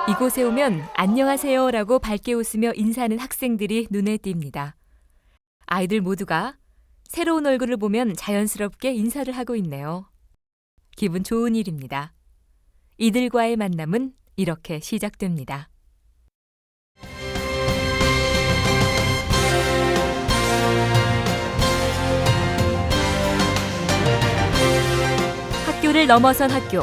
이곳에 오면 안녕하세요라고 밝게 웃으며 인사하는 학생들이 눈에 띕니다. 아이들 모두가 새로운 얼굴을 보면 자연스럽게 인사를 하고 있네요. 기분 좋은 일입니다. 이들과의 만남은 이렇게 시작됩니다. 학교를 넘어선 학교.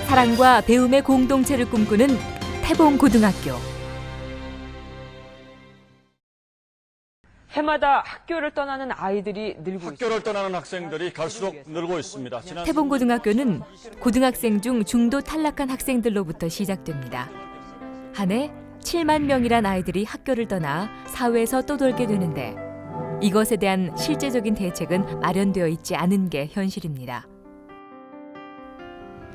사랑과 배움의 공동체를 꿈꾸는 태봉고등학교. 해마다 학교를 떠나는 아이들이 늘고 있습니다. 학교를 떠나는 학생들이 갈수록 늘고 있습니다. 태봉고등학교는 고등학생 중 중도 탈락한 학생들로부터 시작됩니다. 한 해 7만 명이란 아이들이 학교를 떠나 사회에서 떠돌게 되는데 이것에 대한 실제적인 대책은 마련되어 있지 않은 게 현실입니다.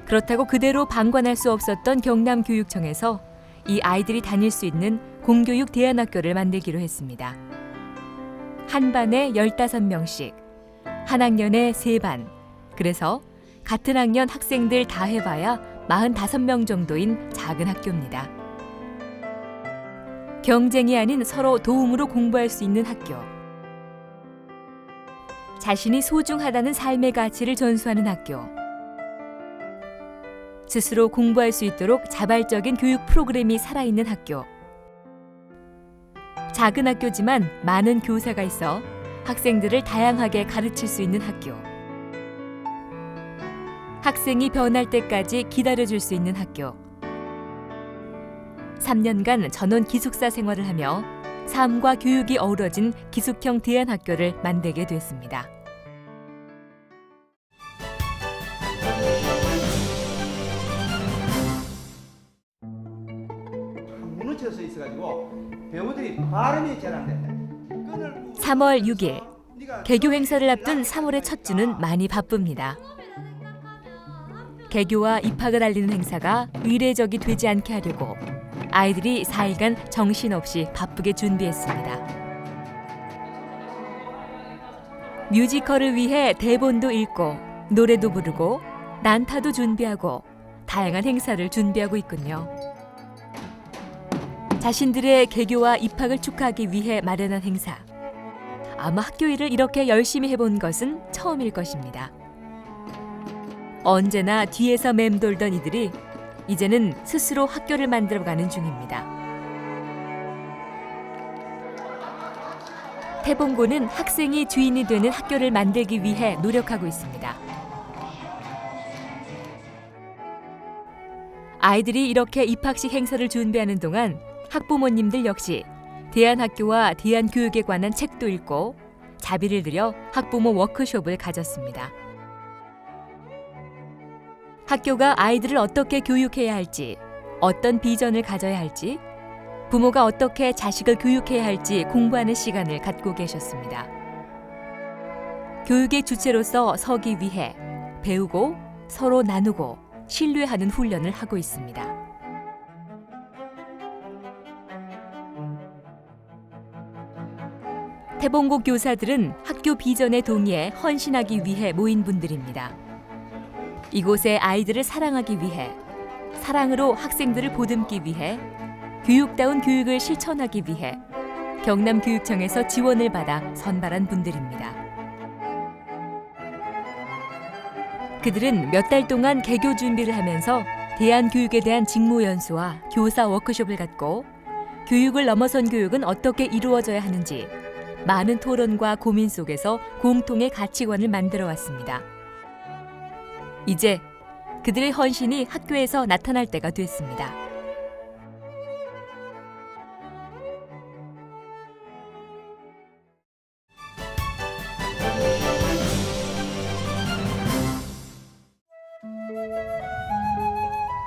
그렇다고 그대로 방관할 수 없었던 경남교육청에서 이 아이들이 다닐 수 있는 공교육 대안학교를 만들기로 했습니다. 한 반에 15명씩, 한 학년에 3반, 그래서 같은 학년 학생들 다 해봐야 45명 정도인 작은 학교입니다. 경쟁이 아닌 서로 도움으로 공부할 수 있는 학교. 자신이 소중하다는 삶의 가치를 전수하는 학교. 스스로 공부할 수 있도록 자발적인 교육 프로그램이 살아있는 학교. 작은 학교지만 많은 교사가 있어 학생들을 다양하게 가르칠 수 있는 학교. 학생이 변할 때까지 기다려줄 수 있는 학교. 3년간 전원 기숙사 생활을 하며 삶과 교육이 어우러진 기숙형 대안학교를 만들게 됐습니다. 무너져서 있어가지고 배우들이 발음이 잘 안 된다. 3월 6일 개교 행사를 앞둔 3월의 첫 주는 많이 바쁩니다. 개교와 입학을 알리는 행사가 의례적이 되지 않게 하려고 아이들이 4일간 정신없이 바쁘게 준비했습니다. 뮤지컬을 위해 대본도 읽고 노래도 부르고 난타도 준비하고 다양한 행사를 준비하고 있군요. 자신들의 개교와 입학을 축하하기 위해 마련한 행사. 아마 학교 일을 이렇게 열심히 해본 것은 처음일 것입니다. 언제나 뒤에서 맴돌던 이들이 이제는 스스로 학교를 만들어가는 중입니다. 태봉고는 학생이 주인이 되는 학교를 만들기 위해 노력하고 있습니다. 아이들이 이렇게 입학식 행사를 준비하는 동안 학부모님들 역시 대안학교와 대안교육에 관한 책도 읽고 자비를 들여 학부모 워크숍을 가졌습니다. 학교가 아이들을 어떻게 교육해야 할지, 어떤 비전을 가져야 할지, 부모가 어떻게 자식을 교육해야 할지 공부하는 시간을 갖고 계셨습니다. 교육의 주체로서 서기 위해 배우고 서로 나누고 신뢰하는 훈련을 하고 있습니다. 태봉고 교사들은 학교 비전에 동의해 헌신하기 위해 모인 분들입니다. 이곳의 아이들을 사랑하기 위해, 사랑으로 학생들을 보듬기 위해, 교육다운 교육을 실천하기 위해 경남교육청에서 지원을 받아 선발한 분들입니다. 그들은 몇 달 동안 개교 준비를 하면서 대안교육에 대한 직무연수와 교사 워크숍을 갖고 교육을 넘어선 교육은 어떻게 이루어져야 하는지 많은 토론과 고민 속에서 공통의 가치관을 만들어 왔습니다. 이제 그들의 헌신이 학교에서 나타날 때가 됐습니다.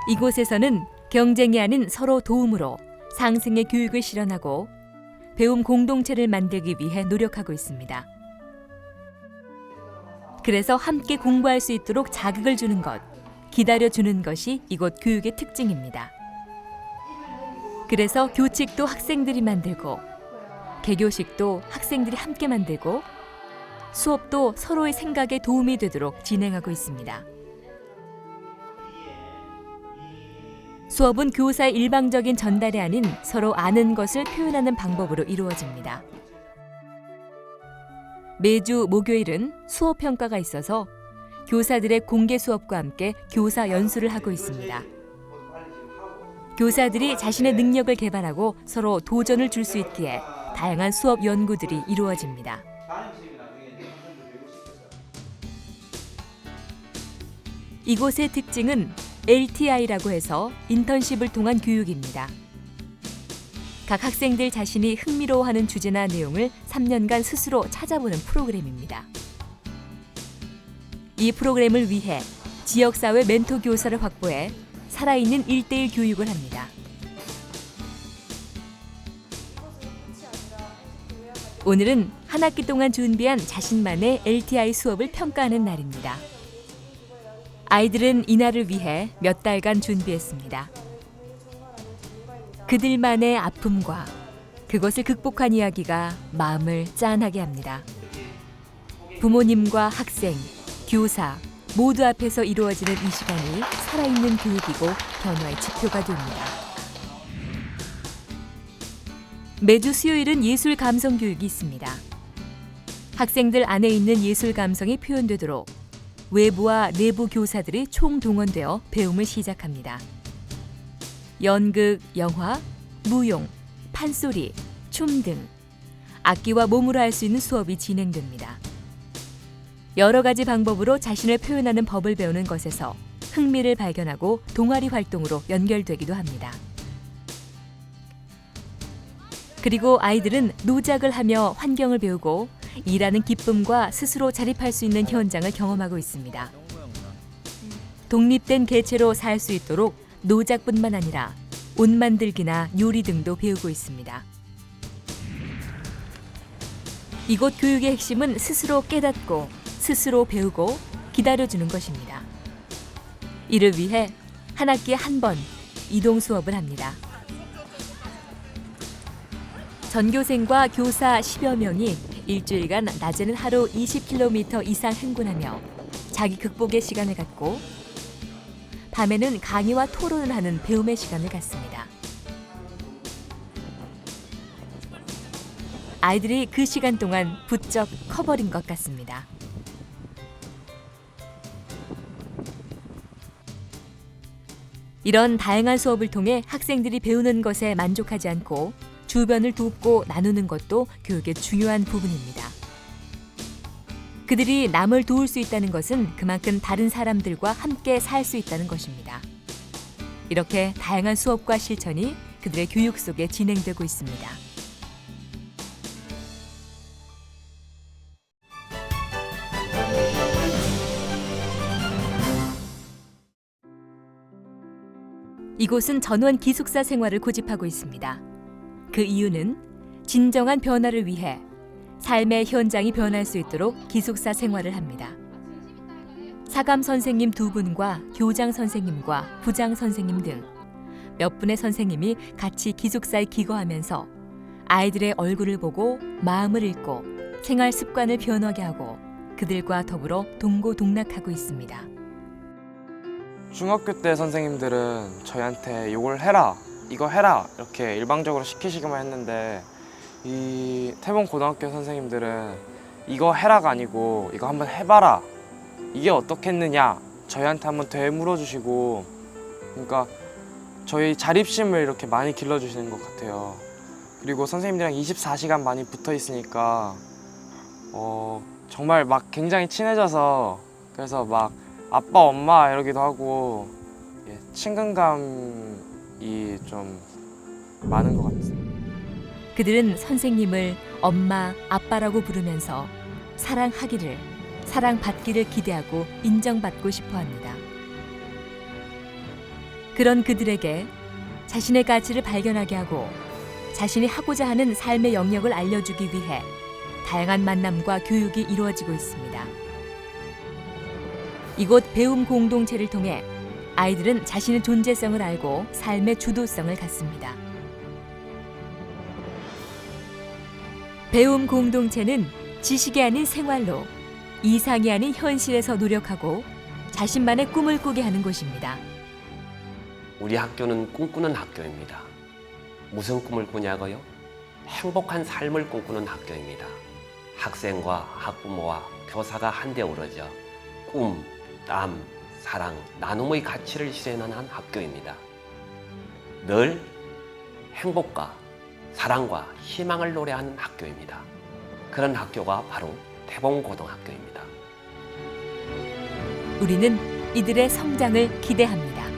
이곳에서는 경쟁이 아닌 서로 도움으로 상승의 교육을 실현하고 배움 공동체를 만들기 위해 노력하고 있습니다. 그래서 함께 공부할 수 있도록 자극을 주는 것, 기다려주는 것이 이곳 교육의 특징입니다. 그래서 교칙도 학생들이 만들고 개교식도 학생들이 함께 만들고 수업도 서로의 생각에 도움이 되도록 진행하고 있습니다. 수업은 교사의 일방적인 전달이 아닌 서로 아는 것을 표현하는 방법으로 이루어집니다. 매주 목요일은 수업 평가가 있어서 교사들의 공개 수업과 함께 교사 연수를 하고 있습니다. 교사들이 자신의 능력을 개발하고 서로 도전을 줄 수 있기에 다양한 수업 연구들이 이루어집니다. 이곳의 특징은 LTI라고 해서 인턴십을 통한 교육입니다. 각 학생들 자신이 흥미로워하는 주제나 내용을 3년간 스스로 찾아보는 프로그램입니다. 이 프로그램을 위해 지역사회 멘토 교사를 확보해 살아있는 1:1 교육을 합니다. 오늘은 한 학기 동안 준비한 자신만의 LTI 수업을 평가하는 날입니다. 아이들은 이날을 위해 몇 달간 준비했습니다. 그들만의 아픔과 그것을 극복한 이야기가 마음을 짠하게 합니다. 부모님과 학생, 교사 모두 앞에서 이루어지는 이 시간이 살아있는 교육이고 변화의 지표가 됩니다. 매주 수요일은 예술 감성 교육이 있습니다. 학생들 안에 있는 예술 감성이 표현되도록 외부와 내부 교사들이 총동원되어 배움을 시작합니다. 연극, 영화, 무용, 판소리, 춤 등 악기와 몸으로 할 수 있는 수업이 진행됩니다. 여러 가지 방법으로 자신을 표현하는 법을 배우는 것에서 흥미를 발견하고 동아리 활동으로 연결되기도 합니다. 그리고 아이들은 노작을 하며 환경을 배우고 일하는 기쁨과 스스로 자립할 수 있는 현장을 경험하고 있습니다. 독립된 개체로 살 수 있도록 노작뿐만 아니라 옷 만들기나 요리 등도 배우고 있습니다. 이곳 교육의 핵심은 스스로 깨닫고 스스로 배우고 기다려주는 것입니다. 이를 위해 한 학기에 한 번 이동 수업을 합니다. 전교생과 교사 10여 명이 일주일간 낮에는 하루 20km 이상 행군하며 자기 극복의 시간을 갖고 밤에는 강의와 토론을 하는 배움의 시간을 갖습니다. 아이들이 그 시간 동안 부쩍 커버린 것 같습니다. 이런 다양한 수업을 통해 학생들이 배우는 것에 만족하지 않고 주변을 돕고 나누는 것도 교육의 중요한 부분입니다. 그들이 남을 도울 수 있다는 것은 그만큼 다른 사람들과 함께 살 수 있다는 것입니다. 이렇게 다양한 수업과 실천이 그들의 교육 속에 진행되고 있습니다. 이곳은 전원 기숙사 생활을 고집하고 있습니다. 그 이유는 진정한 변화를 위해 삶의 현장이 변할 수 있도록 기숙사 생활을 합니다. 사감 선생님 2분과 교장 선생님과 부장 선생님 등 몇 분의 선생님이 같이 기숙사에 기거하면서 아이들의 얼굴을 보고 마음을 읽고 생활 습관을 변하게 하고 그들과 더불어 동고동락하고 있습니다. 중학교 때 선생님들은 저희한테 이걸 해라, 이거 해라 이렇게 일방적으로 시키시기만 했는데 이 태봉 고등학교 선생님들은 이거 해라가 아니고 이거 한번 해봐라, 이게 어떻겠느냐 저희한테 한번 되물어 주시고, 그러니까 저희 자립심을 이렇게 많이 길러주시는 것 같아요. 그리고 선생님들이랑 24시간 많이 붙어 있으니까 정말 막 굉장히 친해져서 그래서 막 아빠 엄마 이러기도 하고 친근감이 좀 많은 것 같습니다. 그들은 선생님을 엄마, 아빠라고 부르면서 사랑하기를, 사랑받기를 기대하고 인정받고 싶어 합니다. 그런 그들에게 자신의 가치를 발견하게 하고 자신이 하고자 하는 삶의 영역을 알려주기 위해 다양한 만남과 교육이 이루어지고 있습니다. 이곳 배움 공동체를 통해 아이들은 자신의 존재성을 알고 삶의 주도성을 갖습니다. 배움 공동체는 지식이 아닌 생활로, 이상이 아닌 현실에서 노력하고 자신만의 꿈을 꾸게 하는 곳입니다. 우리 학교는 꿈꾸는 학교입니다. 무슨 꿈을 꾸냐고요? 행복한 삶을 꿈꾸는 학교입니다. 학생과 학부모와 교사가 한데 어우러져 꿈, 땀, 사랑, 나눔의 가치를 실현하는 학교입니다. 늘 행복과 사랑과 희망을 노래하는 학교입니다. 그런 학교가 바로 태봉고등학교입니다. 우리는 이들의 성장을 기대합니다.